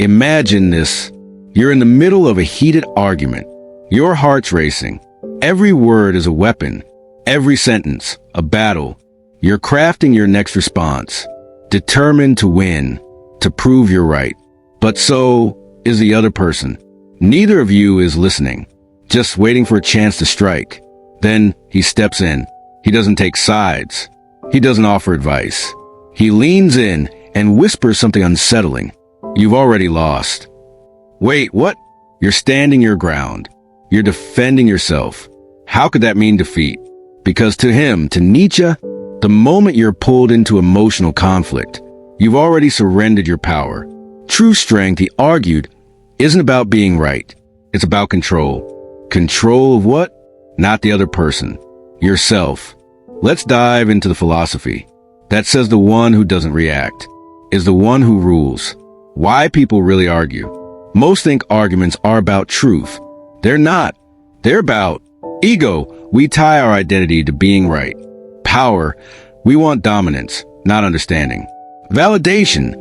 Imagine this. You're in the middle of a heated argument. Your heart's racing. Every word is a weapon. Every sentence, a battle. You're crafting your next response, determined to win, to prove you're right. But so is the other person. Neither of you is listening, just waiting for a chance to strike. Then he steps in. He doesn't take sides. He doesn't offer advice. He leans in and whispers something unsettling. You've already lost. Wait, what? You're standing your ground. You're defending yourself. How could that mean defeat? Because to him, to Nietzsche, the moment you're pulled into emotional conflict, you've already surrendered your power. True strength, he argued, isn't about being right. It's about control. Control of what? Not the other person. Yourself. Let's dive into the philosophy that says the one who doesn't react is the one who rules. Why people really argue. Most think arguments are about truth. They're not. They're about ego. We tie our identity to being right. Power. We want dominance, not understanding. Validation.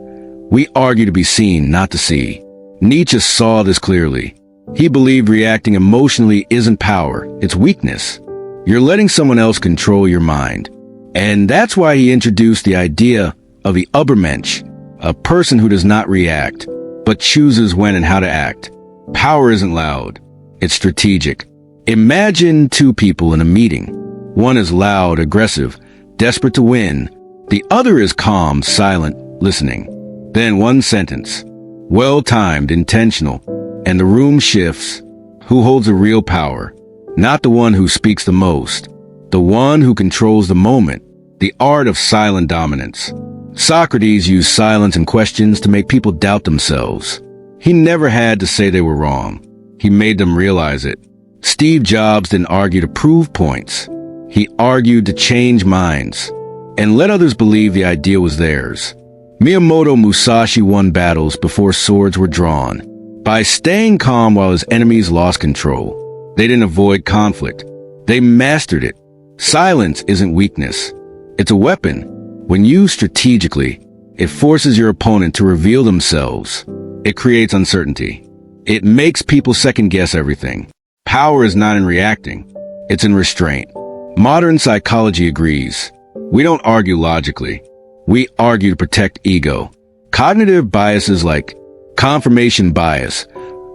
We argue to be seen, not to see. Nietzsche saw this clearly. He believed reacting emotionally isn't power, it's weakness. You're letting someone else control your mind. And that's why he introduced the idea of the Übermensch, a person who does not react, but chooses when and how to act. Power isn't loud. It's strategic. Imagine two people in a meeting. One is loud, aggressive, desperate to win. The other is calm, silent, listening. Then one sentence. Well-timed, intentional. And the room shifts. Who holds the real power? Not the one who speaks the most. The one who controls the moment. The art of silent dominance. Socrates used silence and questions to make people doubt themselves. He never had to say they were wrong. He made them realize it. Steve Jobs didn't argue to prove points. He argued to change minds and let others believe the idea was theirs. Miyamoto Musashi won battles before swords were drawn by staying calm while his enemies lost control. They didn't avoid conflict. They mastered it. Silence isn't weakness. It's a weapon. When used strategically, it forces your opponent to reveal themselves. It creates uncertainty. It makes people second-guess everything. Power is not in reacting. It's in restraint. Modern psychology agrees. We don't argue logically. We argue to protect ego. Cognitive biases like confirmation bias.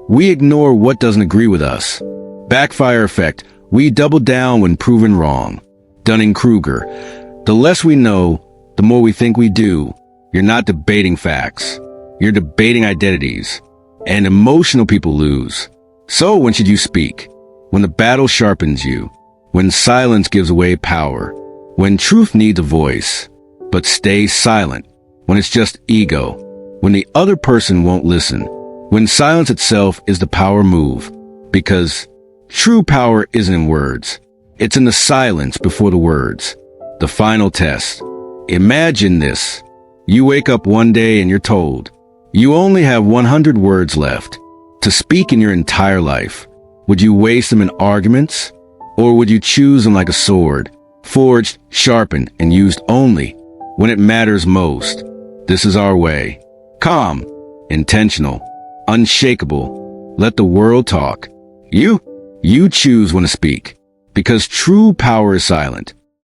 We ignore what doesn't agree with us. Backfire effect. We double down when proven wrong. Dunning-Kruger. The less we know, the more we think we do. You're not debating facts. You're debating identities. And emotional people lose. So when should you speak? When the battle sharpens you. When silence gives away power. When truth needs a voice. But stay silent. When it's just ego. When the other person won't listen. When silence itself is the power move. Because true power isn't in words. It's in the silence before the words. The final test. Imagine this. You wake up one day and you're told, you only have 100 words left to speak in your entire life. Would you waste them in arguments? Or would you choose them like a sword, forged, sharpened, and used only when it matters most? This is our way. Calm, intentional, unshakable. Let the world talk. You choose when to speak. Because true power is silent.